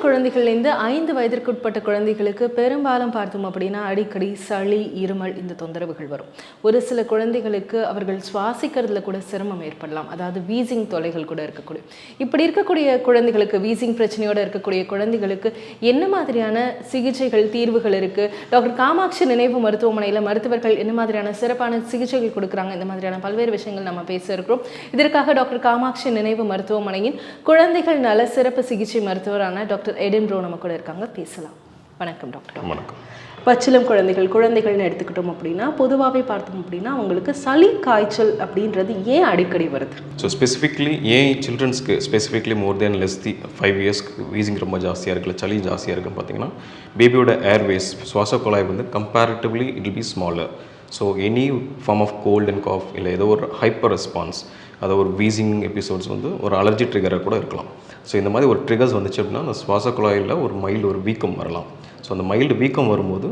குழந்தைகள்லேருந்து 5 வயதிற்குட்பட்ட குழந்தைகளுக்கு பெரும்பாலும் பார்த்தோம் அப்படின்னா அடிக்கடி சளி, இருமல் இந்த தொந்தரவுகள் வரும். ஒரு சில குழந்தைகளுக்கு அவர்கள் சுவாசிக்கிறதுல கூட சிரமம் ஏற்படலாம். அதாவது வீசிங் தொல்லைகள் கூட இருக்கக்கூடிய. இப்படி இருக்கக்கூடிய குழந்தைகளுக்கு, வீசிங் பிரச்சனையோடு இருக்கக்கூடிய குழந்தைகளுக்கு என்ன மாதிரியான சிகிச்சைகள், தீர்வுகள் இருக்குது? டாக்டர் காமாட்சி நினைவு மருத்துவமனையில் மருத்துவர்கள் என்ன மாதிரியான சிறப்பான சிகிச்சைகள் கொடுக்குறாங்க? இந்த மாதிரியான பல்வேறு விஷயங்கள் நம்ம பேச இருக்கிறோம். இதற்காக டாக்டர் காமாட்சி நினைவு மருத்துவமனையின் குழந்தைகள் நல சிறப்பு சிகிச்சை மருத்துவரான டாக்டர் எடின் ப்ரோ நம்ம கூட இருக்காங்க. பேசலாம். வணக்கம் டாக்டர். வணக்கம். பச்சிளம் குழந்தைகள்னு எடுத்துக்கிட்டோம் அப்படின்னா பொதுவாகவே பார்த்தோம் அப்படின்னா அவங்களுக்கு சளி, காய்ச்சல் அப்படின்றது ஏன் அடிக்கடி வருது? ஸோ ஸ்பெசிஃபிக்லி ஏன் சில்ட்ரன்ஸ்க்கு ஸ்பெசிஃபிக்லி மோர் தென் லெஸ் தி 5 இயர்ஸ்க்கு வீசிங் ரொம்ப ஜாஸ்தியாக இருக்குல்ல, சளி ஜாஸ்தியாக இருக்குன்னு பார்த்தீங்கன்னா பேபியோட ஏர்வேஸ், சுவாச குழாய் வந்து comparatively it will be smaller. So any form of cold and cough இல்லை ஏதோ ஒரு ஹைப்பர் ரெஸ்பான்ஸ், அதாவது ஒரு வீசிங் எபிசோட்ஸ் வந்து ஒரு அலர்ஜி ட்ரிகராக கூட இருக்கலாம். ஸோ இந்த மாதிரி ஒரு ட்ரிகர்ஸ் வந்துச்சு அப்படின்னா அந்த சுவாச குழாயில் ஒரு மைல்டு ஒரு வீக்கம் வரலாம். ஸோ அந்த மைல்டு வீக்கம் வரும்போது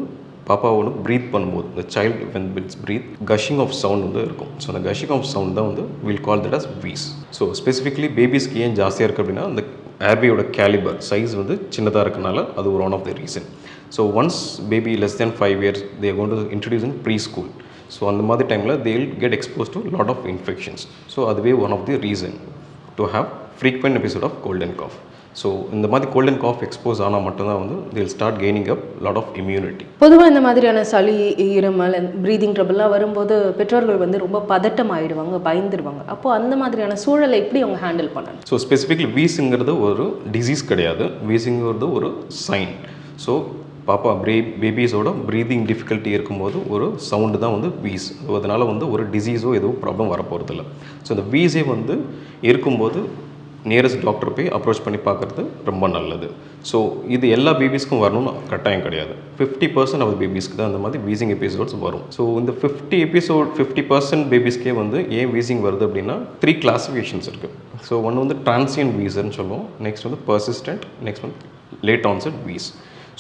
பாப்பாவோட ப்ரீத் பண்ணும்போது இந்த child when it's breath gushing of sound வந்து இருக்கும். ஸோ அந்த கஷிங் ஆஃப் சவுண்ட் தான் வந்து will call that as wheeze. So specifically பேபிஸ்க்கு ஏன் ஜாஸ்தியாக இருக்குது அப்படின்னா அந்த ஏர்வேயோட கேலிபர் சைஸ் வந்து சின்னதாக இருக்கனால அது ஒரு one of the reason. So once baby less then 5 years they are going to introduce in preschool. So அந்த மாதிரி டைமில் they will get exposed to lot of infections. So அதுவே one of the reason to have frequent episode of cold and cough. So இந்த மாதிரி gold and cough expose ஆனால் மட்டும்தான் வந்து they'll start gaining up lot of immunity. பொதுவாக இந்த மாதிரியான சளி, இருமல், ப்ரீதிங் ட்ரபிள்லாம் வரும்போது பெற்றோர்கள் வந்து ரொம்ப பதட்டம் ஆகிடுவாங்க, பயந்துடுவாங்க. அப்போது அந்த மாதிரியான சூழலை எப்படி அவங்க ஹேண்டில் பண்ணணும்? ஸோ ஸ்பெசிஃபிக்லி வீஸுங்கிறது ஒரு டிசீஸ் கிடையாது, வீஸுங்கிறது ஒரு சைன். ஸோ பாப்பா பேபிஸோட ப்ரீதிங் டிஃபிகல்ட்டி இருக்கும்போது ஒரு சவுண்டு தான் வந்து வீஸ். அதனால் வந்து ஒரு டிசீஸோ ஏதோ ப்ராப்ளம் வரப்போகிறதில்ல. ஸோ இந்த வீஸே வந்து இருக்கும்போது நியரஸ்ட் டாக்டர் போய் அப்ரோச் பண்ணி பார்க்குறது ரொம்ப நல்லது. ஸோ இது எல்லா பேபிஸ்க்கும் வரணும்னு கட்டாயம் கிடையாது. 50% ஆஃப் பேபிஸ்க்கு தான் அந்த மாதிரி வீசிங் எபிசோட்ஸ் வரும். ஸோ இந்த 50% பேபிஸ்க்கே வந்து ஏன் வீசிங் வருது அப்படின்னா 3 கிளாஸிஃபிகேஷன்ஸ் இருக்குது. ஸோ ஒன்று வந்து டிரான்சியன்ட் வீசர்னு சொல்லுவோம், நெக்ஸ்ட் வந்து பர்சிஸ்டன்ட், நெக்ஸ்ட் வந்து லேட் ஆன்செட் வீஸ்.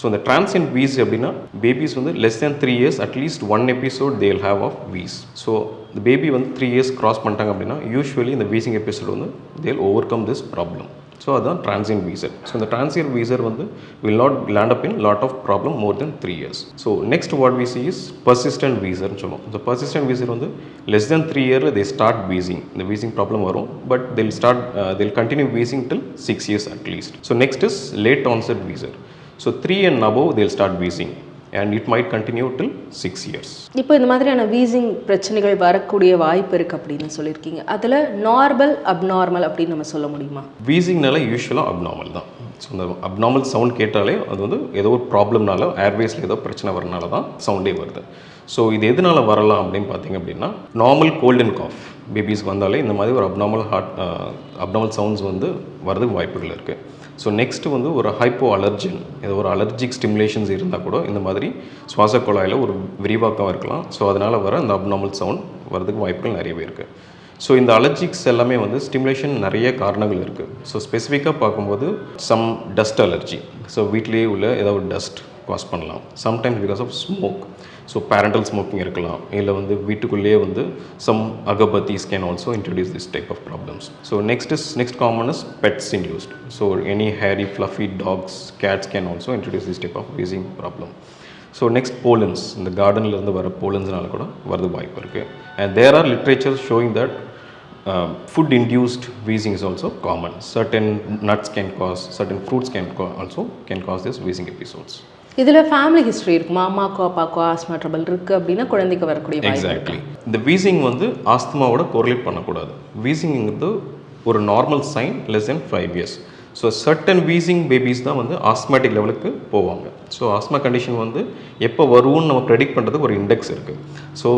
ஸோ இந்த டிரான்சியன்ட் வீஸ் அப்படின்னா பேபிஸ் வந்து less than 3 years at least 1 episode they will have of views. So இந்த பேபி வந்து 3 years கிராஸ் பண்ணிட்டாங்க அப்படின்னா யூஸ்வலி இந்த வீசிங் எபிசோட் வந்து they will overcome this problem. So அதுதான் டிரான்சியன்ட் வீசர். ஸோ இந்த டிரான்சியன்ட் வீசர் வந்து will not land up in lot of problem more than 3 years. So next what we see is persistent வீசர்னு சொல்லுவோம். இந்த persistent வீசர் வந்து less than 3 years they start wheezing. இந்த wheezing problem வரும், but they'll continue wheezing till 6 years at least. So next is late onset வீசர். So 3 and above they'll start wheezing and it might continue till 6 years. இப்போ இந்த மாதிரியான wheezing பிரச்சனைகள் வரக்கூடிய வாய்ப்பு இருக்குது அப்படின்னு சொல்லியிருக்கீங்க. அதில் நார்மல், அப்நார்மல் அப்படின்னு நம்ம சொல்ல முடியுமா? வீசிங்னால யூஸ்வலாக அப்நார்மல் தான். ஸோ அந்த அப்நார்மல் சவுண்ட் கேட்டாலே அது வந்து ஏதோ ஒரு ப்ராப்ளம்னால ஏர்வேஸில் ஏதோ பிரச்சனை வரனால தான் சவுண்டே வருது. ஸோ இது எதனால் வரலாம் அப்படின்னு பார்த்தீங்க அப்படின்னா நார்மல் கோல்ட் அண்ட் காஃப் பேபிஸ்க்கு வந்தாலே இந்த மாதிரி ஒரு அப்நார்மல் சவுண்ட்ஸ் வந்து வரதுக்கு வாய்ப்புகள் இருக்குது. ஸோ நெக்ஸ்ட்டு வந்து ஒரு ஹைப்போ அலர்ஜன், ஏதோ ஒரு அலர்ஜிக் ஸ்டிமுலேஷன்ஸ் இருந்தால் கூட இந்த மாதிரி சுவாச குழாயில் ஒரு விரிவாக்கம் இருக்கலாம். ஸோ அதனால் வர இந்த அப்நார்மல் சவுண்ட் வரதுக்கு வாய்ப்புகள் நிறையவே இருக்குது. ஸோ இந்த அலர்ஜிக்ஸ் எல்லாமே வந்து ஸ்டிமுலேஷன் நிறைய காரணங்கள் இருக்குது. ஸோ ஸ்பெசிஃபிக்காக பார்க்கும்போது சம் டஸ்ட் அலர்ஜி, ஸோ வீட்லேயே உள்ள ஏதாவது டஸ்ட் காஸ் பண்ணலாம். Sometimes because of smoke, so parental smoking இருக்கலாம், இல்லை வந்து வீட்டுக்குள்ளேயே வந்து some agarbattis can also introduce this type of problems. So next common is pets induced. So any hairy fluffy dogs, cats can also introduce this type of wheezing problem. So next pollens, இந்த கார்டன்லேருந்து வர போலன்ஸ்னால கூட வரது வாய்ப்பு இருக்குது. And there are literature showing that food induced wheezing is also common. Certain nuts can cause, certain fruits also can cause this wheezing episodes. இதில் family history இருக்குமா? அம்மாக்கோ அப்பாக்கோ ஆஸ்மா ட்ரபிள் இருக்குது அப்படின்னா குழந்தைக்கு வரக்கூடிய வாய்ப்பு. எக்ஸாக்ட்லி. இந்த வீசிங் வந்து ஆஸ்துமாவோட கோரிலேட் பண்ணக்கூடாது. வீசிங்கிறது ஒரு normal sign less then 5 years. So certain wheezing babies தான் வந்து ஆஸ்மாட்டிக் லெவலுக்கு போவாங்க. ஸோ ஆஸ்மா கண்டிஷன் வந்து எப்போ வரும்னு நம்ம ப்ரெடிக்ட் பண்ணுறதுக்கு ஒரு இண்டெக்ஸ் இருக்குது. ஸோ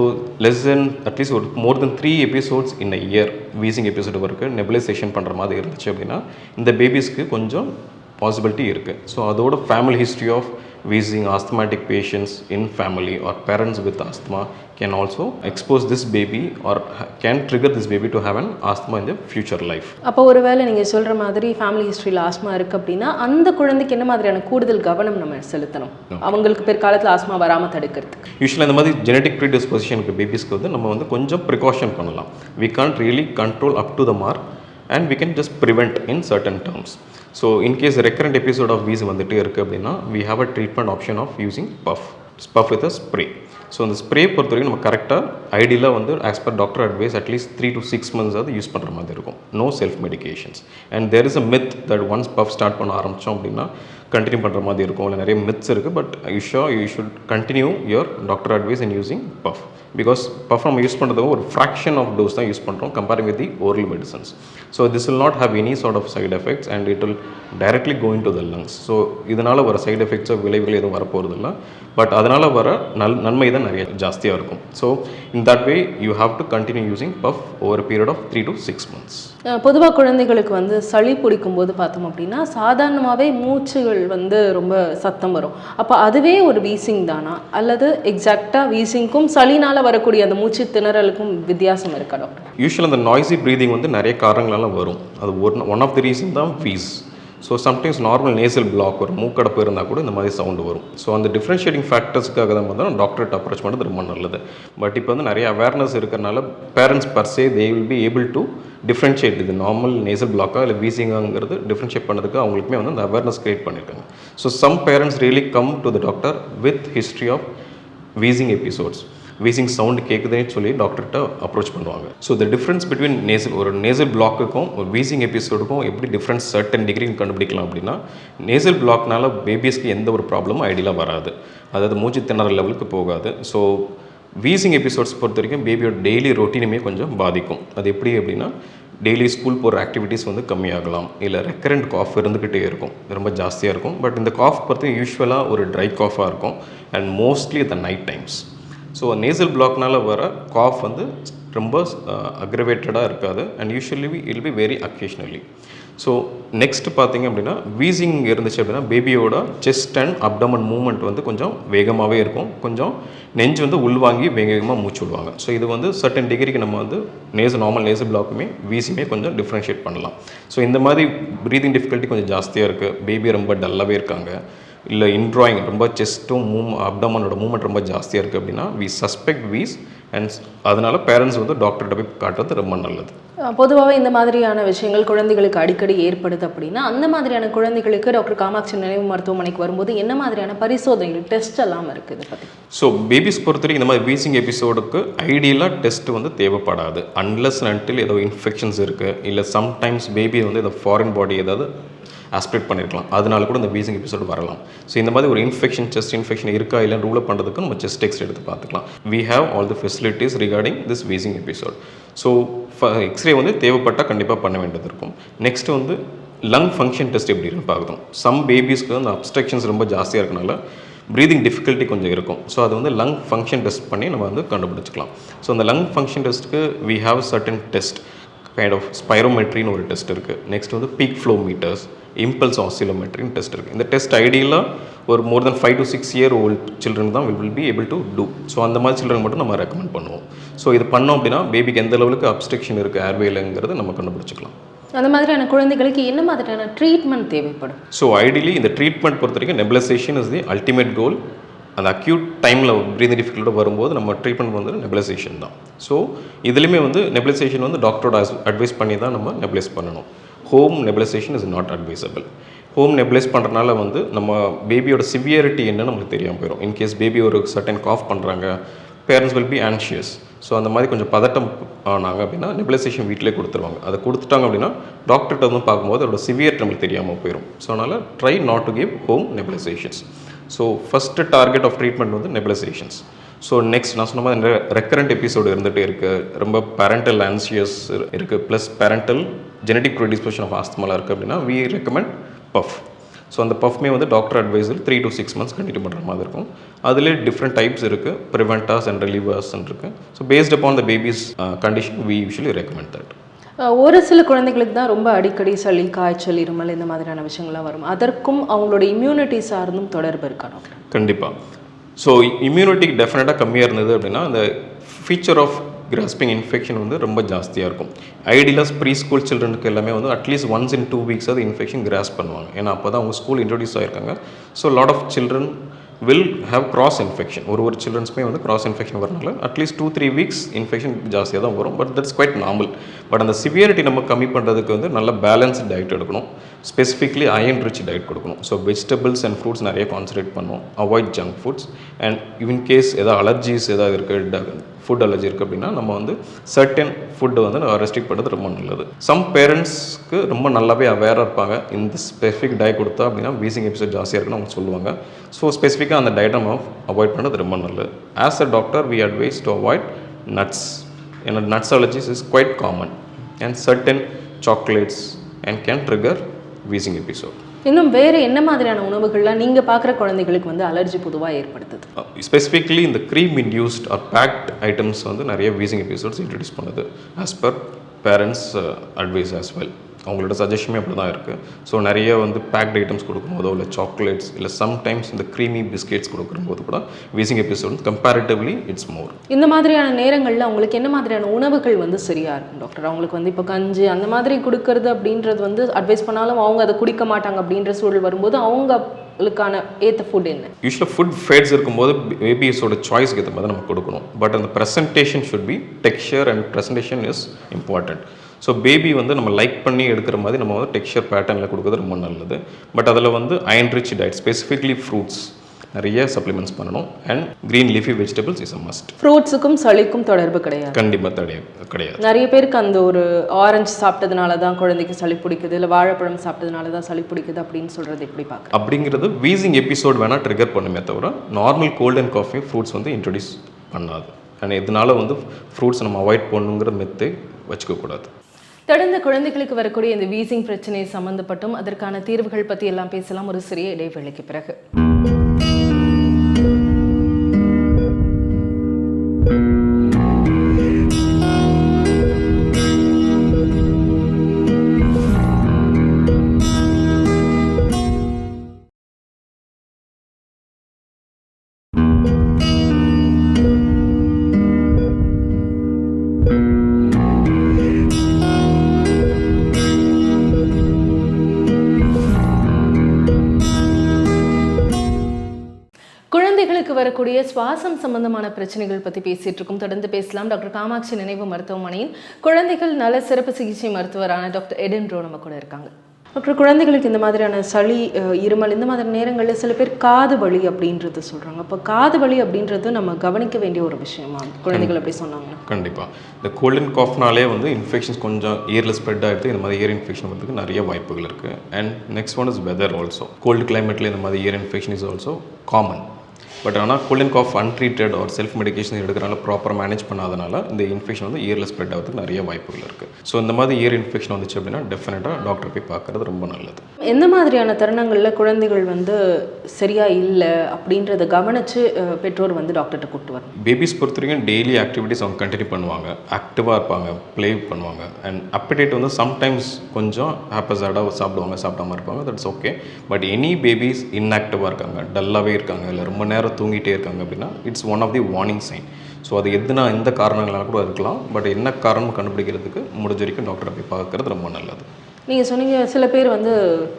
லெஸ் தென் அட்லீஸ்ட் ஒரு more then 3 episodes in a year wheezing episode வரைக்கும் நெபுலைசேஷன் பண்ணுற மாதிரி இருந்துச்சு அப்படின்னா இந்த பேபிஸ்க்கு கொஞ்சம் பாசிபிலிட்டி இருக்குது. ஸோ அதோட family history of wheezing asthmatic patients in family or parents with asthma can also expose this baby or can trigger this baby to have an asthma in the future life. அப்போ ஒருவேளை நீங்கள் சொல்கிற மாதிரி family ஹிஸ்ட்ரியில் asthma இருக்குது அப்படின்னா அந்த குழந்தைக்கு என்ன மாதிரியான கூடுதல் கவனம் நம்ம செலுத்தணும் அவங்களுக்கு பிற்காலத்தில் ஆஸ்மா வராமல் தடுக்கிறதுக்கு? யூஸ்வலாக இந்த மாதிரி ஜெனட்டிக் ப்ரீடிஸ்பொசிஷனுக்கு பேபிஸ்க்கு வந்து நம்ம வந்து கொஞ்சம் ப்ரிகாஷன் பண்ணலாம். We can't really control up to the mark and we can just prevent in certain terms. So in case recurrent episode of wheeze வந்துட்டே இருக்குது அப்படின்னா we have a treatment option of using puff with a spray. So அந்த spray பொறுத்த வரைக்கும் நம்ம கரெக்டாக ஐடியலாக வந்து as per doctor advice at least 3 to 6 months அது யூஸ் பண்ணுற மாதிரி இருக்கும். No self medications. And there is a myth that once puff start பண்ண ஆரம்பித்தோம் அப்படின்னா கண்டினியூ பண்ணுற மாதிரி இருக்கும். இல்லை நிறைய மித்ஸ் இருக்குது. But you should continue your doctor advice in using puff. Because puff நம்ம யூஸ் பண்ணுறதுக்கு ஒரு ஃப்ராக்ஷன் ஆஃப் டோஸ் தான் யூஸ் பண்ணுறோம் comparing with the oral medicines. So this will not have any sort of side effects and it will directly go into the lungs. So இதனால் வர side எஃபெக்ட்ஸோ விளைவுகள் எதுவும் வரப்போகிறதில்ல. But அதனால் வர நன்மை தான் நிறைய ஜாஸ்தியாக இருக்கும். So in that way you have to continue using puff over period of 3 to 6 months. பொதுவாக குழந்தைகளுக்கு வந்து சளி பிடிக்கும் போது பார்த்தோம் அப்படின்னா சாதாரணமாகவே மூச்சுகள் வந்து ரொம்ப சத்தம் வரும். அப்போ அதுவே ஒரு வீசிங் தானா அல்லது எக்ஸாக்டாக வீசிங்க்கும் சளினால் வரக்கூடிய அந்த மூச்சு திணறலுக்கும் வித்தியாசம் இருக்கா டாக்டர்? யூஸ்வலாக அந்த நாய்ஸி ப்ரீதிங் வந்து நிறைய காரணங்களால வரும். அது ஒன் ஆஃப் தி ரீசன் தான் wheeze. So sometimes normal nasal block ஒரு மூக்கடப்பு இருந்தால் கூட இந்த மாதிரி சவுண்டு வரும். ஸோ அந்த டிஃப்ரென்ஷியேட்டிங் ஃபேக்டர்ஸ்க்காக தான் வந்து டாக்டர்கிட்ட அப்ரோச் பண்ணுறது ரொம்ப நல்லது. பட் இப்போ வந்து நிறைய அவேர்னஸ் இருக்கிறனால parents per se they will be able to differentiate இது நார்மல் நேசல் பிளாக்காக இல்லை வீசிங்காங்கிறது டிஃப்ரென்ஷியேட் பண்ணுறதுக்கு அவங்களுக்குமே வந்து அந்த அவேர்னஸ் கிரியேட் பண்ணியிருக்காங்க. So some parents really come to the doctor with history of wheezing episodes. Wheezing sound கேட்குதுன்னு சொல்லி டாக்டர்கிட்ட அப்ரோச் பண்ணுவாங்க. ஸோ த டிஃப்ரென்ஸ் பிட்வீன் ஒரு நேசல் பிளாக்குக்கும் ஒரு வீசிங் எபிசோடுக்கும் எப்படி டிஃப்ரென்ஸ் சர்டன் டிகிரி கண்டுபிடிக்கலாம் அப்படின்னா நேசல் பிளாக்னால பேபிஸ்க்கு எந்த ஒரு ப்ராப்ளமும் ஐடியலாக வராது. அதாவது மூச்சு திணறல் லெவலுக்கு போகாது. ஸோ வீசிங் எபிசோட்ஸ் பொறுத்த வரைக்கும் பேபியோட டெய்லி ரொட்டீனுமே கொஞ்சம் பாதிக்கும். அது எப்படி அப்படின்னா டெய்லி ஸ்கூல் போகிற ஆக்டிவிட்டீஸ் வந்து கம்மியாகலாம். இல்லை ரெக்கரண்ட் காஃப் இருந்துக்கிட்டே இருக்கும், ரொம்ப ஜாஸ்தியாக இருக்கும். பட் இந்த காஃப் பொறுத்த யூஸ்வலாக ஒரு ட்ரை காஃபாக இருக்கும் and mostly the night times. So nasal பிளாக்னால் வர காஃப் வந்து ரொம்ப அக்ரவேட்டடாக இருக்காது and usually will be very occasionally. So next பார்த்திங்க அப்படின்னா வீசிங் இருந்துச்சு அப்படின்னா பேபியோட செஸ்ட் அண்ட் அப்டமன் மூவ்மெண்ட் வந்து கொஞ்சம் வேகமாகவே இருக்கும். கொஞ்சம் நெஞ்சு வந்து உள்வாங்கி வேகமாக மூச்சு விடுவாங்க. ஸோ இது வந்து சர்டன் டிகிரிக்கு நம்ம வந்து நார்மல் நேசல் பிளாக்குமே வீசியுமே கொஞ்சம் டிஃப்ரென்ஷியேட் பண்ணலாம். ஸோ இந்த மாதிரி ப்ரீதிங் டிஃபிகல்ட்டி கொஞ்சம் ஜாஸ்தியாக இருக்குது, பேபி ரொம்ப டல்லாகவே இருக்காங்க, இல்லை இன்ட்ராயிங் ரொம்ப செஸ்ட்டும் அப்டமனோட மூவ்மெண்ட் ரொம்ப ஜாஸ்தியாக இருக்குது அப்படின்னா வி சஸ்பெக்ட் வீஸ் அண்ட் அதனால் பேரண்ட்ஸ் வந்து டாக்டர்கிட்ட போய் காட்டுறது ரொம்ப நல்லது. பொதுவாகவே இந்த மாதிரியான விஷயங்கள் குழந்தைகளுக்கு அடிக்கடி ஏற்படுது அப்படின்னா அந்த மாதிரியான குழந்தைகளுக்கு டாக்டர் காமாட்சி நினைவு மருத்துவமனைக்கு வரும்போது என்ன மாதிரியான பரிசோதனைகள் டெஸ்ட் எல்லாம் இருக்குது பற்றி? ஸோ பேபிஸ் பொறுத்தவரைக்கும் இந்த மாதிரி வீசிங் எபிசோடுக்கு ஐடியலாக டெஸ்ட் வந்து தேவைப்படாது. அன்லெஸ் அன்டில் ஏதோ இன்ஃபெக்ஷன்ஸ் இருக்குது, இல்லை சம்டைம்ஸ் பேபி வந்து இந்த ஃபாரின் பாடி ஏதாவது ஆஸ்பிரேட் பண்ணியிருக்கலாம், அதனால கூட இந்த வீசிங் எபிசோடு வரலாம். ஸோ இந்த மாதிரி ஒரு செஸ்ட் இன்ஃபெக்ஷன் இருக்கா இல்லைன்னு ரூல் பண்ணுறதுக்கு நம்ம செஸ்ட் எக்ஸ்ரே எடுத்து பார்த்துக்கலாம். We have all the facilities regarding this wheezing episode. So x ray வந்து தேவைப்பட்டால் கண்டிப்பாக பண்ண வேண்டியது இருக்கும். நெக்ஸ்ட் வந்து லங் ஃபங்க்ஷன் டெஸ்ட் எப்படி இருக்குன்னு பார்க்கணும். சம் பேபிஸ்க்கு வந்து அப்ஸ்ட்ரக்ஷன்ஸ் ரொம்ப ஜாஸ்தியாக இருக்கனால ப்ரீதிங் டிஃபிகல்ட்டி கொஞ்சம் இருக்கும். ஸோ அது வந்து லங் ஃபங்க்ஷன் டெஸ்ட் பண்ணி நம்ம வந்து கண்டுபிடிச்சிக்கலாம். ஸோ அந்த லங் ஃபங்க்ஷன் டெஸ்ட்டுக்கு we have certain test kind of ஸ்பைரோமெட்ரின்னு ஒரு டெஸ்ட் இருக்குது. நெக்ஸ்ட் வந்து பீக் ஃப்ளோ மீட்டர்ஸ், இம்பல்ஸ் ஆசிலோமெட்ரின்னு டெஸ்ட் இருக்குது. இந்த டெஸ்ட் ஐடியலாக ஒரு more than 5 to 6 year old children தான் will be able to do. So அந்த மாதிரி சில்ட்ரன் மட்டும் நம்ம ரெக்கமெண்ட் பண்ணுவோம். ஸோ இது பண்ணோம் அப்படின்னா பேபிக்கு எந்த லெவலுக்கு அப்ஸ்ட்ரக்ஷன் இருக்குது ஏர்வேலங்கிறது நம்ம கண்டுபிடிச்சிக்கலாம். அந்த மாதிரியான குழந்தைகளுக்கு என்ன மாதிரியான ட்ரீட்மெண்ட் தேவைப்படும்? ஸோ ஐடியலி இந்த ட்ரீட்மெண்ட் பொறுத்த வரைக்கும் nebulisation is the ultimate goal. அந்த அக்யூட் டைமில் ப்ரீதிங் டிஃபிகல்ட்டோட வரும்போது நம்ம ட்ரீட்மெண்ட் வந்து நெபுலைசேஷன் தான். ஸோ இதுலேயுமே வந்து நெபுலைசேஷன் வந்து டாக்டரோட அட்வைஸ் பண்ணி தான் நம்ம நெபுலைஸ் பண்ணணும். Home nebulisation is not advisable. Home nebulise பண்ணுறதுனால வந்து நம்ம பேபியோட சிவியரிட்டி என்னன்னு நமக்கு தெரியாமல் போயிடும். இன்கேஸ் பேபி ஒரு சர்டன் காஃப் பண்ணுறாங்க, parents will be anxious. So அந்த மாதிரி கொஞ்சம் பதட்டம் ஆனாங்க அப்படின்னா நெபுலைசேஷன் வீட்டிலே கொடுத்துருவாங்க. அதை கொடுத்துட்டாங்க அப்படின்னா டாக்டர்கிட்ட வந்து பார்க்கும்போது அதோட சிவியரிட்டி நம்மளுக்கு தெரியாமல் போயிடும். ஸோ அதனால் try not to give home nebulisations. So first target of treatment வந்து நெபுலைசேஷன்ஸ். ஸோ நெக்ஸ்ட் நான் சொன்ன மாதிரி ரெக்கரண்ட் எபிசோடு இருந்துகிட்டே இருக்குது, ரொம்ப பேரண்டல் ஆன்சியஸ் இருக்குது, plus parental genetic predisposition of ஆஸ்துமாலாம் இருக்குது அப்படின்னா வி ரெக்கமெண்ட் பஃப். ஸோ அந்த பஃப்மே வந்து டாக்டர் அட்வைஸில் 3 to 6 months கண்டினியூ பண்ணுற மாதிரி இருக்கும். அதிலே டிஃப்ரெண்ட் டைப்ஸ் இருக்குது, ப்ரிவென்டாஸ் அண்ட் ரிலீவர்ஸ் இருக்குது. So based upon the babies condition we usually recommend that. ஒரு சில குழந்தைகளுக்கு தான் ரொம்ப அடிக்கடி சளி, காய்ச்சல், இருமல் இந்த மாதிரியான விஷயங்கள்லாம் வரும். அதற்கும் அவங்களோட இம்யூனிட்டி சார்ந்தும் தொடர்பு இருக்கா டாக்டர்? கண்டிப்பாக. ஸோ இம்யூனிட்டி டெஃபினட்டாக கம்மியாக இருந்தது அப்படின்னா அந்த ஃபீச்சர் ஆஃப் கிராஸ்பிங் இன்ஃபெக்ஷன் வந்து ரொம்ப ஜாஸ்தியாக இருக்கும். ஐடியலாக ப்ரீ ஸ்கூல் சில்ட்ரனுக்கு எல்லாமே வந்து அட்லீஸ்ட் ஒன்ஸ் இன் 2 weeks அது இன்ஃபெக்ஷன் கிராஸ் பண்ணுவாங்க. ஏன்னா அப்போ தான் அவங்க ஸ்கூல் இன்ட்ரடியூஸ் ஆகிருக்காங்க. So lot of children will have cross infection. ஒரு சில்ட்ரன்ஸ்மே வந்து cross infection வரனால அட்லீஸ்ட் 2-3 வீக்ஸ் இன்ஃபெக்ஷன் ஜாஸ்தியாக தான் வரும். But that's quite normal. But அந்த சிவியரிட்டி நம்ம கம்மி பண்ணுறதுக்கு வந்து நல்ல பேலன்ஸ்ட் டயட் எடுக்கணும். ஸ்பெசிஃபிக்லி அயன் ரிச் டயட் கொடுக்கணும். ஸோ வெஜிடபிள்ஸ் அண்ட் ஃப்ரூட்ஸ் நிறைய கான்சன்ட்ரேட் பண்ணணும். Avoid junk foods. And in case ஏதாவது அலர்ஜிஸ் ஏதாவது இருக்குது, ஃபுட் அலர்ஜி இருக்குது அப்படின்னா நம்ம வந்து சர்டன் ஃபுட்டை வந்து ரெஸ்ட்ரிக்ட் பண்ணுறது ரொம்ப நல்லது. சம் பேரண்ட்ஸ்க்கு ரொம்ப நல்லாவே அவேராக இருப்பாங்க. இந்த ஸ்பெசிஃபிக் டயட் கொடுத்தா அப்படின்னா வீசிங் எபிசோட் ஜாஸ்தியாக இருக்குன்னு அவங்க சொல்லுவாங்க. ஸோ ஸ்பெசிஃபிக்காக அந்த டயட்டை நம்ம அவாய்ட் பண்ணுறது ரொம்ப நல்லது. As a doctor we advise to avoid nuts. ஏன்னா nuts allergies is quite common and certain chocolates and can trigger wheezing episode. இன்னும் வேறு என்ன மாதிரியான உணவுகள்லாம் நீங்கள் பார்க்குற குழந்தைகளுக்கு வந்து அலர்ஜி பொதுவாக ஏற்படுத்துது? ஸ்பெசிஃபிக்லி இந்த cream induced or baked items வந்து நிறைய வீசிங் எபிசோட்ஸ் இன்ட்ரடியூஸ் பண்ணுது. As per parents advice as well. அவங்களோட சஜஷனுமே அப்படி தான் இருக்குது. ஸோ நிறைய வந்து பேக்ட் ஐட்டம்ஸ் கொடுக்கும்போதோ இல்லை சாக்லேட்ஸ் இல்லை சம்டைம்ஸ் இந்த க்ரீமி பிஸ்கெட்ஸ் கொடுக்கும்போது கூட wheezing episode comparatively it's more. இந்த மாதிரியான நேரங்களில் அவங்களுக்கு என்ன மாதிரியான உணவுகள் வந்து சரியாக இருக்கும் டாக்டர்? அவங்களுக்கு வந்து இப்போ கஞ்சி அந்த மாதிரி கொடுக்கறது அப்படின்றது வந்து அட்வைஸ் பண்ணாலும் அவங்க அதை குடிக்க மாட்டாங்க அப்படின்ற சூழல் வரும்போது அவங்களுக்கான ஏற்ற ஃபுட் என்ன? யூஸ்வலாக ஃபுட் ஃபேட்ஸ் இருக்கும்போது பேபிஸோட சாய்ஸ்க்கு ஏற்ற மாதிரி நம்ம கொடுக்கணும். பட் அந்த presentation should be texture and presentation is important. So baby வந்து நம்ம லைக் பண்ணி எடுக்கிற மாதிரி நம்ம வந்து டெக்ஸ்சர் பேட்டர்னில் கொடுக்குறது ரொம்ப நல்லது. பட் அதில் வந்து iron rich diet specifically fruits நிறைய சப்ளிமெண்ட்ஸ் பண்ணணும். And green leafy vegetables is a must. ஃப்ரூட்ஸுக்கும் சளிக்கும் தொடர்பு கிடையாது? கண்டிப்பாக கிடையாது. நிறைய பேருக்கு அந்த ஒரு ஆரஞ்சு சாப்பிட்டதுனால தான் குழந்தைக்கு சளி பிடிக்குது, இல்லை வாழைப்பழம் சாப்பிட்டதுனால தான் சளி பிடிக்குது அப்படின்னு சொல்கிறது எப்படி பார்க்க? அப்படிங்கிறது வீசிங் எபிசோட் வேணால் ட்ரிகர் பண்ணுமே தவிர normal cold and cough fruits வந்து இன்ட்ரடியூஸ் பண்ணாது. அண்ட் இதனால வந்து ஃப்ரூட்ஸ் நம்ம அவாய்ட் பண்ணுங்கிற மெத்தை வச்சுக்கக்கூடாது. தொடர்ந்து குழந்தைகளுக்கு வரக்கூடிய இந்த வீசிங் பிரச்சனை சம்பந்தப்பட்டும் அதற்கான தீர்வுகள் பற்றி எல்லாம் பேசலாம் ஒரு சிறிய இடைவேளைக்கு பிறகு. குழந்தைகளுக்கு வரக்கூடிய சுவாசம் சம்பந்தமான பிரச்சனைகள் பற்றி பேசிட்டு இருக்கோம். தொடர்ந்து பேசலாம். டாக்டர் காமாட்சி நினைவு மருத்துவமனையின் குழந்தைகள் நல சிறப்பு சிகிச்சை மருத்துவரான டாக்டர் எடின் ப்ரோ நம்ம கூட இருக்காங்க. டாக்டர், குழந்தைகளுக்கு இந்த மாதிரியான சளி, இருமல் இந்த மாதிரி நேரங்களில் சில பேர் காது வலி அப்படின்றது சொல்கிறாங்க. அப்போ காது வலி அப்படின்றது நம்ம கவனிக்க வேண்டிய ஒரு விஷயமா குழந்தைகள் அப்படி சொன்னாங்கன்னா? கண்டிப்பாக. இந்த கோல்ட் அண்ட் காஃப்னாலே வந்து இன்ஃபெக்ஷன்ஸ் கொஞ்சம் இயரில் ஸ்ப்ரெட் ஆகிடுது. இந்த மாதிரி இயர் இன்ஃபெக்ஷன் வரதுக்கு நிறைய வாய்ப்புகள் இருக்குது. And next one is weather also. Cold கிளைமேட்டில் இந்த மாதிரி ear infection is also common. But ஆனால் கோல்ட் அண்ட் காஃப் அன்ட்ரீட்டட் ஒரு செல்ஃப் மெடிக்கேஷன் எடுக்கிறனால ப்ராப்பராக மேனேஜ் பண்ணாதனால இந்த இன்ஃபெக்ஷன் வந்து இயரில் ஸ்ப்ரெட் ஆகிறதுக்கு நிறைய வாய்ப்புகள் இருக்குது. ஸோ இந்த மாதிரி இயர் இன்ஃபெக்ஷன் வந்துச்சு அப்படின்னா டெஃபினட்டாக டாக்டர் போய் பார்க்குறது ரொம்ப நல்லது. எந்த மாதிரியான தருணங்களில் குழந்தைகள் வந்து சரியாக இல்லை அப்படின்றத கவனித்து பெற்றோர் வந்து டாக்டர்கிட்ட கூப்பிட்டு வரும்? பேபிஸ் பொறுத்த வரைக்கும் டெய்லி ஆக்டிவிட்டிஸ் அவங்க கண்டினியூ பண்ணுவாங்க, ஆக்டிவாக இருப்பாங்க, ப்ளே பண்ணுவாங்க. அண்ட் அப்படைட் வந்து சம்டைம்ஸ் கொஞ்சம் ஹாப்பஸாடாக சாப்பிடுவாங்க, சாப்பிடாம இருப்பாங்க. That's okay. But any babies இன்ஆக்டிவாக இருக்காங்க, டல்லாகவே இருக்காங்க, இல்லை ரொம்ப நேரம் தூங்கிட்டே இருக்காங்க அப்படின்னா it's one of the warning sign. So அது எந்த காரணங்களாக கூட இருக்கலாம். பட் என்ன காரணம் கண்டுபிடிக்கிறதுக்கு முடிஞ்ச வரைக்கும் டாக்டரை போய் பார்க்கறது ரொம்ப நல்லது. நீங்கள் சொன்னீங்க சில பேர் வந்து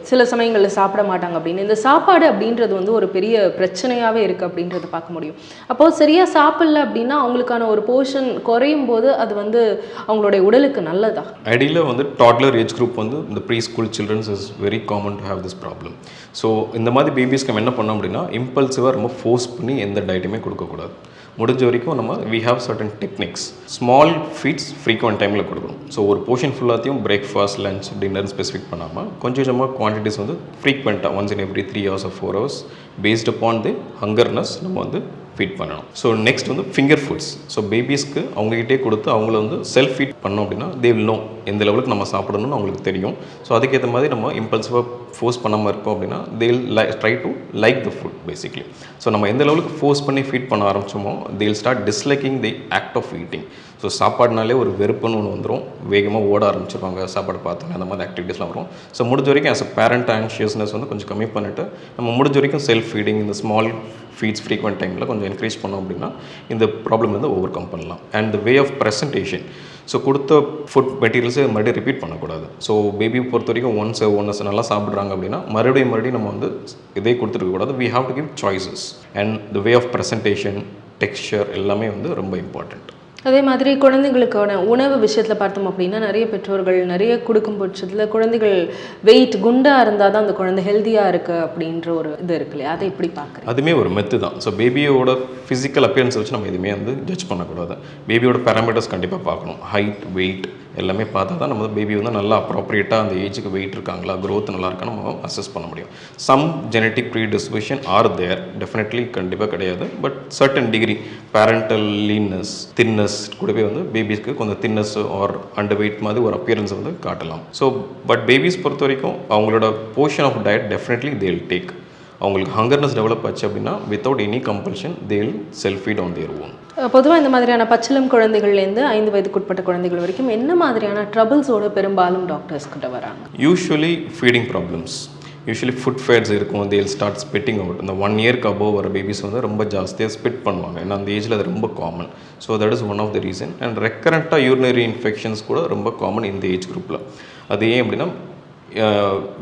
சில சமயங்களில் சாப்பிட மாட்டாங்க அப்படின்னு. இந்த சாப்பாடு அப்படின்றது வந்து ஒரு பெரிய பிரச்சனையாகவே இருக்குது அப்படின்றத பார்க்க முடியும். அப்போது சரியாக சாப்பிடல அப்படின்னா அவங்களுக்கான ஒரு போர்ஷன் குறையும் போது அது வந்து அவங்களுடைய உடலுக்கு நல்லதா? ஐடியில் வந்து டாட்லர் ஏஜ் குரூப் வந்து இந்த preschool childrens is very common to have this problem. So இந்த மாதிரி பேபிஸ்க்கு நம்ம என்ன பண்ணோம் அப்படின்னா இம்பல்சிவாக ரொம்ப ஃபோர்ஸ் பண்ணி எந்த டயட்டுமே கொடுக்கக்கூடாது. முடிஞ்ச வரைக்கும் நம்ம we have certain techniques. Small feeds frequent டைமில் கொடுக்கணும். ஸோ ஒரு போர்ஷன் ஃபுல்லாத்தையும் பிரேக்ஃபாஸ்ட், லஞ்ச், டின்னர்னு ஸ்பெசிஃபிக் பண்ணாமல் கொஞ்சம் கொஞ்சமாக குவான்டிட்டிஸ் வந்து ஃப்ரீக்வெண்ட்டாக once in every 3 hours or 4 hours based upon the hungerness நம்ம வந்து ஃபீட் பண்ணணும். ஸோ நெக்ஸ்ட் வந்து ஃபிங்கர் ஃபுட்ஸ். ஸோ பேபிஸ்க்கு அவங்ககிட்டே கொடுத்து அவங்கள வந்து செல்ஃப் ஃபீட் பண்ணோம் அப்படின்னா தே வில் நோ எந்த லெவலுக்கு நம்ம சாப்பிடணும்னு அவங்களுக்கு தெரியும். ஸோ அதுக்கேற்ற மாதிரி நம்ம இம்பல்சிவாக ஃபோர்ஸ் பண்ணாமல் இருக்கோம் அப்படின்னா they will try to like the food basically. So நம்ம எந்த லெவலுக்கு ஃபோர்ஸ் பண்ணி ஃபீட் பண்ண ஆரம்பிச்சோமோ they will start disliking the act of eating. So சாப்பாடுனாலே ஒரு வெறுப்புன்னு ஒன்று வந்துடும், வேகமாக ஓட ஆரம்பிச்சிருவாங்க, சாப்பாடு பார்த்தாங்க, அந்த மாதிரி ஆக்டிவிட்டீஸ்லாம் வரும். ஸோ முடிஞ்ச வரைக்கும் ஆஸ் அ பேரண்ட் ஆன்ஷியஸ்னஸ் வந்து கொஞ்சம் கம்மி பண்ணிவிட்டு நம்ம முடிஞ்ச வரைக்கும் செல்ஃப் ஃபீடிங், இந்த ஸ்மால் ஃபீட்ஸ் ஃப்ரீக்வெண்ட் டைமில் கொஞ்சம் என்கரேஜ் பண்ணோம் அப்படின்னா இந்த ப்ராப்ளம் வந்து ஓவர் கம் பண்ணலாம். And the way of presentation. So கொடுத்த ஃபுட் மெட்டீரியல்ஸை மறுபடியும் ரிப்பீட் பண்ணக்கூடாது. ஸோ பேபி பொறுத்த வரைக்கும் ஒன்ஸ் நல்லா சாப்பிட்றாங்க அப்படின்னா மறுபடியும் நம்ம வந்து இதே கொடுத்துருக்கக்கூடாது. We have to give choices and the way of presentation, texture எல்லாமே வந்து ரொம்ப இம்பார்ட்டண்ட். அதே மாதிரி குழந்தைங்களுக்கான உணவு விஷயத்தில் பார்த்தோம் அப்படின்னா நிறைய பெற்றோர்கள் நிறைய கொடுக்கும் பட்சத்தில் குழந்தைகள் வெயிட் குண்டாக இருந்தால் தான் அந்த குழந்தை ஹெல்த்தியாக இருக்குது அப்படின்ற ஒரு இது இருக்கு இல்லையா, அதை எப்படி பார்க்குறேன்? அதுவுமே ஒரு மெத்து தான். ஸோ பேபியோட ஃபிசிக்கல் அப்பியரன்ஸ் வச்சு நம்ம எதுவுமே வந்து ஜட்ஜ் பண்ணக்கூடாது. பேபியோட பேராமீட்டர்ஸ் கண்டிப்பாக பார்க்கணும். ஹைட், வெயிட் எல்லாமே பார்த்தா தான் நம்ம பேபி வந்து நல்லா அப்ராப்ரியேட்டாக அந்த ஏஜுக்கு வெயிட் இருக்காங்களா, க்ரோத் நல்லா இருக்கான்னு நம்ம அசஸ் பண்ண முடியும். Some genetic predisposition are there, definitely கண்டிப்பாக கிடையாது. But certain degree parental leanness, thinness கூடவே வந்து பேபிஸ்க்கு கொஞ்சம் தின்னஸ் ஆர் அண்டர் வெயிட் மாதிரி ஒரு அப்பியரன்ஸ் வந்து காட்டலாம். ஸோ பட் பேபிஸ் பொறுத்த வரைக்கும் அவங்களோட portion of diet definitely they will take. அவங்களுக்கு ஹங்கர்னஸ் டெவலப் ஆச்சு அப்படின்னா without any compulsion they will self feed on their own. பொதுவாக இந்த மாதிரியான பச்சிளம் குழந்தைகள்லேருந்து 5 வயதுக்குட்பட்ட குழந்தைகள் வரைக்கும் என்ன மாதிரியான ட்ரபிள்ஸோட பெரும்பாலும் டாக்டர்ஸ் கிட்ட வராங்க? Usually feeding problems, usually food fads இருக்கும். They will start spitting out. இந்த 1 இயர்க்கு அபோவ் வர பேபிஸ் வந்து ரொம்ப ஜாஸ்தியாக ஸ்பிட் பண்ணுவாங்க. ஏன்னா அந்த ஏஜில் அது ரொம்ப common. So that is one of the reason. And ரெக்கரண்ட்டாக யூரினரி இன்ஃபெக்ஷன்ஸ் கூட ரொம்ப காமன் இந்த ஏஜ் குரூப்பில். அது ஏன் அப்படின்னா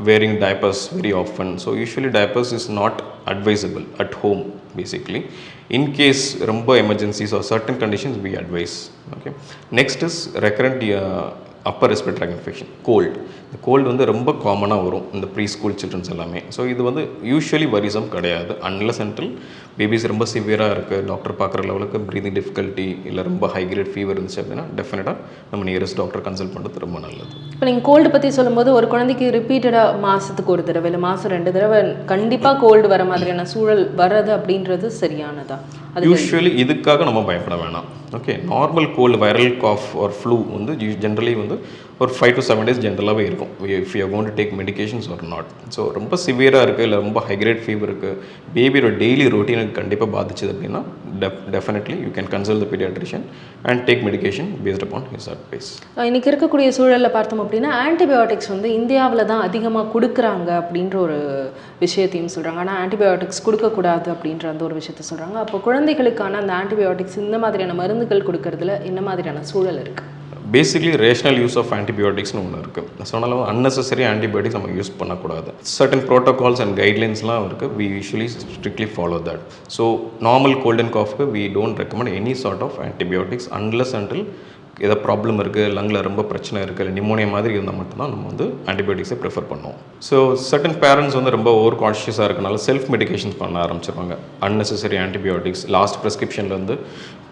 wearing diapers very often. So usually diapers is not advisable at home basically. In case rumba emergencies or certain conditions we advise. Okay. Next is recurrent upper respiratory tract infection, cold. இந்த gold வந்து ரொம்ப காமனாக வரும் இந்த preschool children's எல்லாமே. So இது வந்து usually வரிசம் கிடையாது. அன்லஸ் அன்டில் பேபிஸ் ரொம்ப சிவியராக இருக்குது, டாக்டர் பார்க்குற லெவலுக்கு ப்ரீதிங் டிஃபிகல்ட்டி இல்லை ரொம்ப ஹை கிரேட் ஃபீவர் இருந்துச்சு அப்படின்னா டெஃபினட்டாக நம்ம நியரஸ்ட் டாக்டர் கன்சல்ட் பண்ணுறது ரொம்ப நல்லது. இப்போ நீங்கள் கோல்டு பற்றி சொல்லும்போது ஒரு குழந்தைக்கு ரிப்பீட்டடாக மாதத்துக்கு ஒரு தடவை இல்லை மாதம் 2 தடவை கண்டிப்பாக கோல்டு வர மாதிரியான சூழல் வர்றது அப்படின்றது சரியானதா? யூஸ்வலி இதுக்காக நம்ம பயப்பட வேணாம். Okay, normal cold, viral cough or flu வந்து ஜென்ரலி வந்து ஒரு 5 to 7 days ஜென்ரலாகவே இருக்கும். If you are going to take medications or not. So ரொம்ப சிவியராக இருக்குது இல்லை ரொம்ப ஹை கிரேட் ஃபீவர் இருக்குது, பேபியோட டெய்லி ரொட்டீனுக்கு கண்டிப்பாக பாதிச்சது அப்படின்னா definitely you can consult the paediatrician and take medication based upon his advice. இன்றைக்கி இருக்கக்கூடிய சூழலில் பார்த்தோம் அப்படின்னா ஆன்டிபயோட்டிக்ஸ் வந்து இந்தியாவில் தான் அதிகமாக கொடுக்குறாங்க அப்படின்ற ஒரு விஷயத்தையும் சொல்கிறாங்க. ஆனால் ஆன்டிபயோட்டிக்ஸ் கொடுக்கக்கூடாது அப்படின்ற அந்த ஒரு விஷயத்த சொல்கிறாங்க. அப்போ குழந்தைகளுக்கான அந்த ஆன்டிபயோட்டிக்ஸ் இந்த மாதிரியான மருந்துகள் கொடுக்கறதுல என்ன மாதிரியான சூழல் இருக்குது? பேசிக்லி ரேஷனல் யூஸ் ஆஃப் ஆன்டிபயோட்டிக்ஸ்னு ஒன்று இருக்குது. ஸோ அதனால் அன்னெசரி ஆன்டிபயோட்டிக்ஸ் நம்ம யூஸ் பண்ணக்கூடாது. சர்டன் ப்ரோட்டோகால்ஸ் அண்ட் கைட்லைன்ஸ்லாம் இருக்குது. We usually strictly follow that. So normal cold and காஃப்க்கு we don't recommend any sort of antibiotics unless until ஏதோ ப்ராப்ளம் இருக்குது, லங்கில் ரொம்ப பிரச்சனை இருக்குது, இல்லை நிமோனியா மாதிரி இருந்தால் மட்டும்தான் நம்ம வந்து ஆன்டிபயோட்டிக்ஸை ப்ரிஃபர் பண்ணுவோம். ஸோ சர்டன் பேரண்ட்ஸ் வந்து ரொம்ப ஓவர் கான்ஷியஸாக இருக்கனால செல்ஃப் மெடிகேஷன்ஸ் பண்ண ஆரம்பிச்சிருவாங்க. அன்னெசரி ஆன்டிபயோட்டிக்ஸ் லாஸ்ட் ப்ரிஸ்கிரிப்ஷன்லேருந்து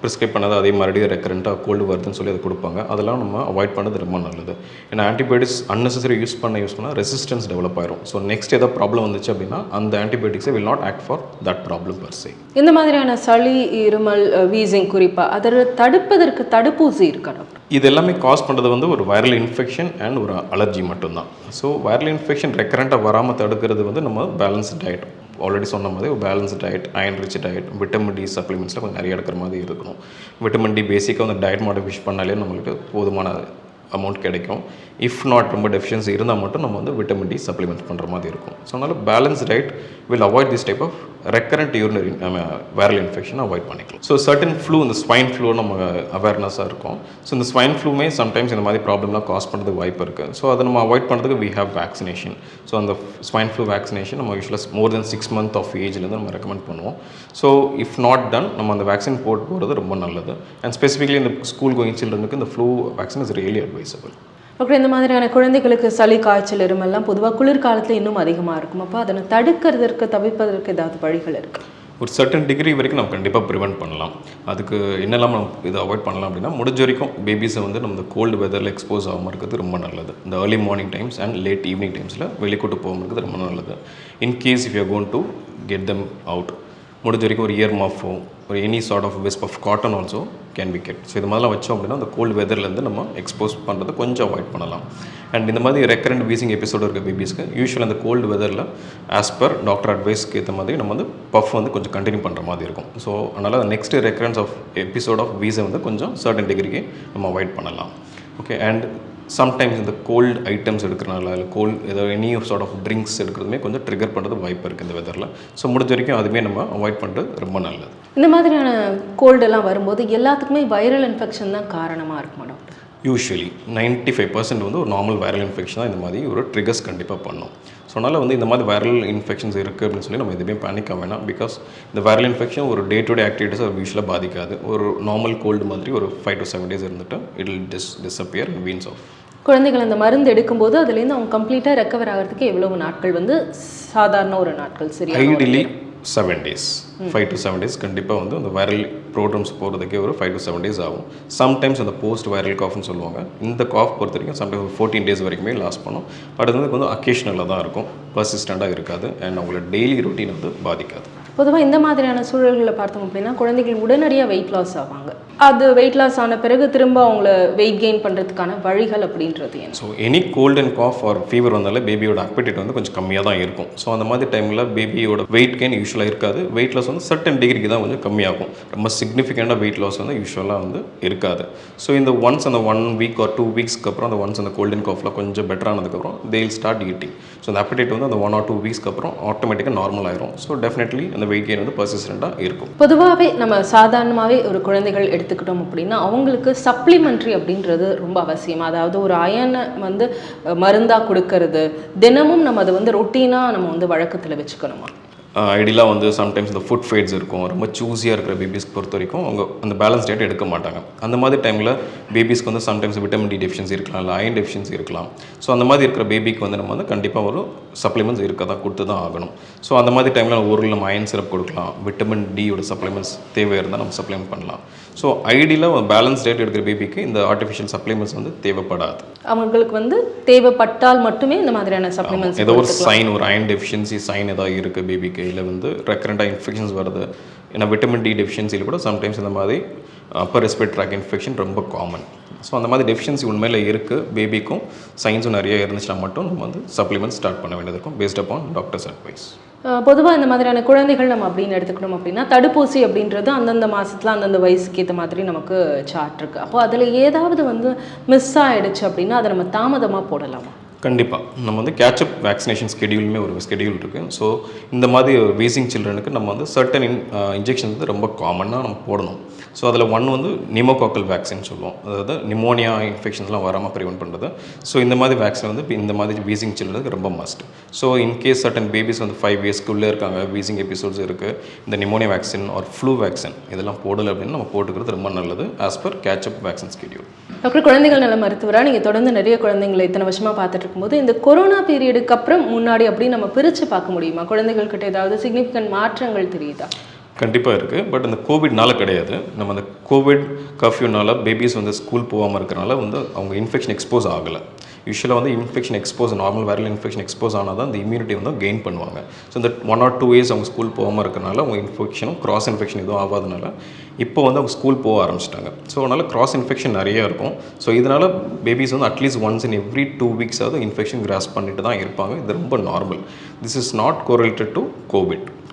ப்ரிஸ்கிரைப் பண்ணது அதே மறுபடியும் ரெக்கரண்ட்டாக கோல்டு வருதுன்னு சொல்லி அதை கொடுப்பாங்க. அதெல்லாம் நம்ம அவாய்ட் பண்ணது ரொம்ப நல்லது. ஏன்னா ஆன்டிபயோட்டிக்ஸ் அன்னெசரி யூஸ் பண்ணால் ரெசிஸ்டன்ஸ் டெவலப் ஆயிரும். ஸோ நெக்ஸ்ட் ஏதாவது ப்ராப்ளம் வந்துச்சு அப்படின்னா அந்த ஆன்டிபயோட்டிக்ஸை will not act for that problem per se. இந்த மாதிரியான சளி, இருமல், வீசிங் குறிப்பாக அதை தடுப்பதற்கு தடுப்பூசி இருக்கணும். இது எல்லாமே காஸ் பண்ணுறது வந்து ஒரு வைரல் இன்ஃபெக்ஷன் அண்ட் ஒரு அலர்ஜி மட்டும்தான். ஸோ வைரல் இன்ஃபெக்ஷன் ரெக்கரண்ட்டாக வராமல் தடுக்கிறது வந்து நம்ம பேலன்ஸ்ட் டயட், ஆல்ரெடி சொன்ன மாதிரி ஒரு balance diet, iron rich diet, vitamin D சப்ளிமெண்ட்ஸில் கொஞ்சம் நிறைய எடுக்கிற மாதிரி இருக்கணும். விட்டமின் டி பேசிக்காக வந்து டயட் மாடிஃபிகேஷன் பண்ணாலே நம்மளுக்கு போதுமான அமௌண்ட் கிடைக்கும். இஃப் நாட் ரொம்ப டெஃபிஷியன்சி இருந்தால் மட்டும் நம்ம வந்து விட்டமின் டி சப்ளிமெண்ட் பண்ணுற மாதிரி இருக்கும். ஸோ அதனால் balance diet will avoid this type of recurrent urinary viral infection avoid பண்ணிக்கலாம். ஸோ சர்டன் ஃப்ளூ, இந்த ஸ்வைன் ஃப்ளூ நம்ம அவேர்னஸாக இருக்கும். ஸோ இந்த ஸ்வைன் ஃப்ளூமே சம்டைம்ஸ் இந்த மாதிரி ப்ராப்ளம்லாம் காஸ் பண்ணுறதுக்கு வாய்ப்பு இருக்குது. ஸோ அதை நம்ம அவாய்ட் பண்ணுறதுக்கு வி ஹேவ் வேக்சினேஷன். ஸோ அந்த ஸ்வைன் ஃப்ளூ வேக்சினேஷன் நம்ம யூஸ்வலாக மோர் தென் 6 months ஆஃப் ஏஜ்லேருந்து நம்ம ரெக்கமெண்ட் பண்ணுவோம். ஸோ இஃப் நாட் டன் நம்ம அந்த வேக்சின் போட்டு போகிறது ரொம்ப நல்லது. அண்ட் ஸ்பெசிஃபிக்லி இந்த ஸ்கூல் கோயிங் சில்ட்ரனுக்கு இந்த flu vaccine is really advisable. அப்புறம் இந்த மாதிரியான குழந்தைகளுக்கு சளி, காய்ச்சல், இருமெல்லாம் பொதுவாக குளிர்காலத்தில் இன்னும் அதிகமாக இருக்கும். அப்போ அதனை தடுக்கிறதற்கு, தவிர்ப்பதற்கு ஏதாவது வழிகள் இருக்குது? ஒரு சர்டன் டிகிரி வரைக்கும் நம்ம கண்டிப்பாக ப்ரிவெண்ட் பண்ணலாம். அதுக்கு என்னெல்லாம் நம்ம இதை அவாய்ட் பண்ணலாம் அப்படின்னா, முடிஞ்ச வரைக்கும் பேபிஸை வந்து நம்ம இந்த கோல்டு வெதரில் எக்ஸ்போஸ் ஆகாமல் இருக்கிறது ரொம்ப நல்லது. இந்த early morning times and late evening டைம்ஸில் வெளிக்கூட்டு போகாமல் இருக்கிறது ரொம்ப நல்லது. In case if you are going to get them out, முடிஞ்ச வரைக்கும் ஒரு இயர் மஃபோ ஒரு any sort of wisp of cotton also can be get. So இது மாதிரிலாம் வச்சோம் அப்படின்னா அந்த கோல்டு வெதர்லேருந்து நம்ம எக்ஸ்போஸ் பண்ணுறது கொஞ்சம் அவாய்ட் பண்ணலாம். அண்ட் இந்த மாதிரி ரெக்கரண்ட் வீசிங் எபிசோடு இருக்க பேபிஸ்க்கு யூஸ்வல் அந்த கோல்டு வெதரில் ஆஸ் பர் டாக்டர் அட்வைஸ்க்கு ஏற்ற மாதிரி நம்ம வந்து பஃப் வந்து கொஞ்சம் கண்டினியூ பண்ணுற மாதிரி இருக்கும். ஸோ அதனால் அந்த next recurrence of episode of வீஸை வந்து கொஞ்சம் சர்டன் டிகிரிக்கு நம்ம அவாய்ட் பண்ணலாம். ஓகே, அண்ட் சம்டைம்ஸ் இந்த கோல்டு ஐட்டம்ஸ் எடுக்கிறனால இல்லை கோல்டு ஏதோ எனி சார்ட் ஆஃப் ட்ரிங்க்ஸ் எடுக்கிறதுமே கொஞ்சம் ட்ரிகர் பண்ணுறது வாய்ப்பு இருக்குது இந்த வெதரில். ஸோ முடிஞ்ச வரைக்கும் அதுவுமே நம்ம அவாய்ட் பண்ணுறது ரொம்ப நல்லது. இந்த மாதிரியான கோல்டெல்லாம் வரும்போது எல்லாத்துக்குமே வைரல் இன்ஃபெக்ஷன் தான் காரணமாக இருக்குமா டாக்டர்? யூஸ்வலி 95% வந்து ஒரு நார்மல் வைரல் இன்ஃபெக்ஷன் தான் இந்த மாதிரி ஒரு ட்ரிகர்ஸ் கண்டிப்பாக பண்ணும். ஸோ அதனால் வந்து இந்த மாதிரி வைரல் இன்ஃபெக்ஷன்ஸ் இருக்குது அப்படின்னு சொல்லி நம்ம எதுவுமே பேனிக் ஆக வேணாம். பிகாஸ் இந்த வைரல் இன்ஃபெக்ஷன் ஒரு டே டு டே ஆக்டிவிட்டீஸ் அது யூஸ்வலாக பாதிக்காது. ஒரு நார்மல் கோல்டு மாதிரி ஒரு 5 to 7 days இருந்துட்டு it will disappear and wanes off. குழந்தைகள் அந்த மருந்து எடுக்கும்போது அதுலேருந்து அவங்க கம்ப்ளீட்டாக ரெக்கவர் ஆகிறதுக்கு எவ்வளவு நாட்கள் வந்து சாதாரண ஒரு நாட்கள் சரி? ஐடியலி 7 days, 5 to 7 days கண்டிப்பாக வந்து அந்த வைரல் ப்ரோக்ராம்ஸ் போகிறதுக்கே ஒரு 5 to 7 days ஆகும். சம்டைம்ஸ் அந்த போஸ்ட் வைரல் காஃப்னு சொல்லுவாங்க. இந்த காஃப் பொறுத்த வரைக்கும் சம்டைம்ஸ் 14 days வரைக்குமே லாஸ்ட் பண்ணும். பட் அது வந்து அக்கேஷனலாக தான் இருக்கும், பர்சிஸ்டண்ட்டாக இருக்காது அண்ட் அவங்களோட டெய்லி ரொட்டீன் வந்து பாதிக்காது. பொதுவாக இந்த மாதிரியான சூழல்களில் பார்த்தோம் அப்படின்னா குழந்தைகள் உடனடியாக வெயிட் லாஸ் ஆவாங்க. அது வெயிட் லாஸ் ஆன பிறகு திரும்ப அவங்கள வெயிட் கெயின் பண்ணுறதுக்கான வழிகள் அப்படின்றது என்ன? So any cold and cough or fever வந்தாலே பேபியோட அப்பெட்டிட் வந்து கொஞ்சம் கம்மியாக தான் இருக்கும். ஸோ அந்த மாதிரி டைமில் பேபியோட வெயிட் கெயின் யூஸ்வலாக இருக்காது. வெயிட் லாஸ் வந்து சர்டன் டிகிரிக்கு தான் கொஞ்சம் கம்மியாகும். ரொம்ப சிக்னிஃபிகண்டாக வெயிட் லாஸ் வந்து யூஸ்வலாக வந்து இருக்காது. ஸோ இந்த ஒன்ஸ் அந்த 1 week or 2 weeksக்கு அப்புறம் அந்த ஒன்ஸ் அந்த கோல்ட் அண்ட் காஃப்ல கொஞ்சம் பெட்டர் ஆனதுக்கப்புறம் தே வில் ஸ்டார்ட் ஈட்டிங். ஸோ அந்த அப்பெட்டிட் வந்து அந்த 1 or 2 weeksக்கு அப்புறம் ஆட்டோமேட்டிக்காக நார்மல் ஆயிரும். ஸோ டெஃபினெட்லி அந்த வெயிட் கெயின் வந்து பர்சிஸ்டண்ட்டாக இருக்கும். பொதுவாகவே நம்ம சாதாரணமாகவே ஒரு குழந்தைகள் எடுத்துக்கிட்டோம் அப்படின்னா அவங்களுக்கு சப்ளிமெண்ட்ரி அப்படின்றது ரொம்ப அவசியம். அதாவது ஒரு அயனை வந்து மருந்தாக கொடுக்கறது தினமும் நம்ம அதை வந்து ரொட்டீனாக நம்ம வந்து வழக்கத்தில் வச்சுக்கணுமா? ஐடியலாக வந்து சம்டைம்ஸ் இந்த ஃபுட் ஃபைட்ஸ் இருக்கும். ரொம்ப சூஸியாக இருக்கிற பேபிஸ்க்கு பொறுத்த வரைக்கும் அவங்க அந்த பேலன்ஸ் டயட் எடுக்க மாட்டாங்க. அந்த மாதிரி டைமில் பேபிஸ்க்கு வந்து சம்டைம்ஸ் விட்டமின் டி டெஃபிஷியன்சி இருக்கலாம், இல்லை அயன் டெஃபிஷியன்சி இருக்கலாம். ஸோ அந்த மாதிரி இருக்கிற பேபிக்கு வந்து நம்ம வந்து கண்டிப்பாக ஒரு சப்ளிமெண்ட்ஸ் இருக்க தான் கொடுத்து தான் ஆகணும். ஸோ அந்த மாதிரி டைமில் ஒரு நம்ம அயன் சிரப் கொடுக்கலாம், விட்டமின் டியோட சப்ளிமெண்ட்ஸ் தேவை இருந்தால் நம்ம சப்ளிமெண்ட் பண்ணலாம். ஸோ ஐடியலாக பேலன்ஸ் டயட் எடுக்கிற பேபிக்கு இந்த ஆர்டிஃபிஷியல் சப்ளிமெண்ட்ஸ் வந்து தேவைப்படாது. அவங்களுக்கு வந்து தேவைப்பட்டால் மட்டுமே இந்த மாதிரியான சப்ளிமெண்ட்ஸ் ஏதோ ஒரு சைன், ஒரு அயன் டெஃபிஷியன்சி சைன் ஏதாவது இருக்குது பேபிக்கு, இல்லை வந்து ரெக்கரண்டாக இன்ஃபெக்ஷன்ஸ் வருது, ஏன்னா விட்டமின் டி டெஃபிஷியன்சியில் கூட சம்டைம்ஸ் இந்த மாதிரி அப்பர் ரெஸ்பிரேட்டரி ட்ராக் இன்ஃபெக்ஷன் ரொம்ப காமன். ஸோ அந்த மாதிரி டெஃபிஷியன்சி உண்மையில் இருக்குது. பேபிக்கும் சைன்ஸும் நிறைய இருந்துச்சுன்னா மட்டும் நம்ம வந்து சப்ளிமெண்ட் ஸ்டார்ட் பண்ண வேண்டியது இருக்கும் பேஸ்ட் அப்பான் டாக்டர்ஸ் அட்வைஸ். பொதுவாக இந்த மாதிரியான குழந்தைகள் நம்ம அப்படின்னு எடுத்துக்கணும் அப்படின்னா தடுப்பூசி அப்படின்றது அந்தந்த மாதத்தில் அந்தந்த வயசுக்கு ஏற்ற மாதிரி நமக்கு சார்ட் இருக்குது. அப்போ அதில் ஏதாவது வந்து மிஸ் ஆகிடுச்சு அப்படின்னா அதை நம்ம தாமதமாக போடலாமா? கண்டிப்பாக நம்ம வந்து கேட்சப் வேக்சினேஷன் ஸ்கெடியூலுமே ஒரு ஸ்கெடியூல் இருக்குது. ஸோ இந்த மாதிரி வீசிங் சில்ட்ரனுக்கு நம்ம வந்து சர்டன் இன்ஜெக்ஷன்ஸ் வந்து ரொம்ப காமனாக நம்ம போடணும். ஸோ அதில் ஒன்று வந்து நிமோகாக்கல் வேக்சின் சொல்லுவோம், அதாவது நிமோனியா இன்ஃபெக்ஷன்ஸ்லாம் வராமல் ப்ரிவென்ட் பண்ணுறது. ஸோ இந்த மாதிரி வேக்சின் வந்து இந்த மாதிரி வீசிங் சில்ட்ரனுக்கு ரொம்ப must. So in case certain babies வந்து 5 yearsக்குள்ளே இருக்காங்க, வீசிங் எபிசோட்ஸ் இருக்குது, இந்த pneumonia vaccine or flu vaccine இதெல்லாம் போடலை அப்படின்னு நம்ம போட்டுக்கிறது ரொம்ப நல்லது as per catch up vaccine schedule. Doctor, குழந்தைகள் நல மருத்துவராக நீங்கள் தொடர்ந்து நிறைய குழந்தைங்களை இத்தனை வருஷமாக பார்த்துட்டு இருக்கும்போது இந்த கொரோனா பீரியடுக்கு அப்புறம் முன்னாடி அப்படின்னு நம்ம பிரித்து பார்க்க முடியுமா? குழந்தைகள்கிட்ட ஏதாவது சிக்னிஃபிகண்ட் மாற்றங்கள் தெரியுதா? கண்டிப்பாக இருக்குது. பட் அந்த கோவிட்னால கிடையாது. நம்ம அந்த கோவிட் கர்ஃப்யூனால பேபிஸ் வந்து ஸ்கூல் போகாமல் இருக்கிறனால வந்து அவங்க இன்ஃபெக்ஷன் எக்ஸ்போஸ் ஆகலை. யூஸ்வலாக வந்து infection expose, normal viral infection expose ஆனால் தான் அந்த இம்யூனிட்டி வந்து கெயின் பண்ணுவாங்க. ஸோ இந்த 1 or 2 years அவங்க ஸ்கூல் போகாமல் இருக்கிறனால அவங்க இன்ஃபெக்ஷனும் கிராஸ் இன்ஃபெக்ஷன் எதுவும் ஆகாதனால இப்போ வந்து அவங்க ஸ்கூல் போக ஆரம்பிச்சிட்டாங்க. ஸோ அதனால் கிராஸ் இன்ஃபெக்ஷன் நிறையா இருக்கும். ஸோ இதனால் பேபிஸ் வந்து at least once in every 2 weeks infection cross பண்ணிட்டு தான் இருப்பாங்க. இது ரொம்ப normal. This is not correlated to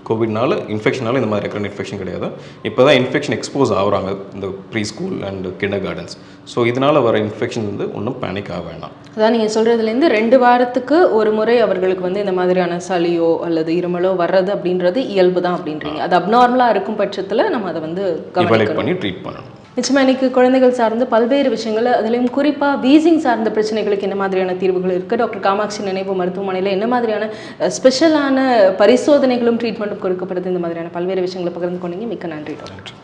கோவிட்னால இன்ஃபெக்ஷனால இந்த மாதிரி ரெக்கரண்ட் இன்ஃபெக்ஷன் கிடையாது. இப்போ தான் இன்ஃபெக்ஷன் எக்ஸ்போஸ் ஆகுறாங்க இந்த preschool and kindergartens. So இதனால் வர இன்ஃபெக்ஷன் வந்து ஒன்றும் பேனிக் ஆக வேண்டாம். அதான் நீங்கள் சொல்கிறதுலேருந்து 2 வாரத்துக்கு ஒரு முறை அவர்களுக்கு வந்து இந்த மாதிரியான சளியோ அல்லது இருமலோ வர்றது அப்படின்றது இயல்பு தான் அப்படின்றீங்க. அது அப்நார்மலாக இருக்கும் பட்சத்தில் நம்ம அதை வந்து எவாலுவேட் பண்ணி ட்ரீட் பண்ணணும். நிச்சயமாக இன்றைக்கி குழந்தைகள் சார்ந்து பல்வேறு விஷயங்கள், அதுலேயும் குறிப்பாக வீசிங் சார்ந்த பிரச்சனைகளுக்கு என்ன மாதிரியான தீர்வுகள் இருக்குது, டாக்டர் காமாட்சி நினைவு மருத்துவமனையில் என்ன மாதிரியான ஸ்பெஷலான பரிசோதனைகளும் ட்ரீட்மெண்ட்டும் கொடுக்கப்படுது, இந்த மாதிரியான பல்வேறு விஷயங்களை பகிர்ந்து கொண்டீங்க. மிக்க நன்றி டாக்டர்.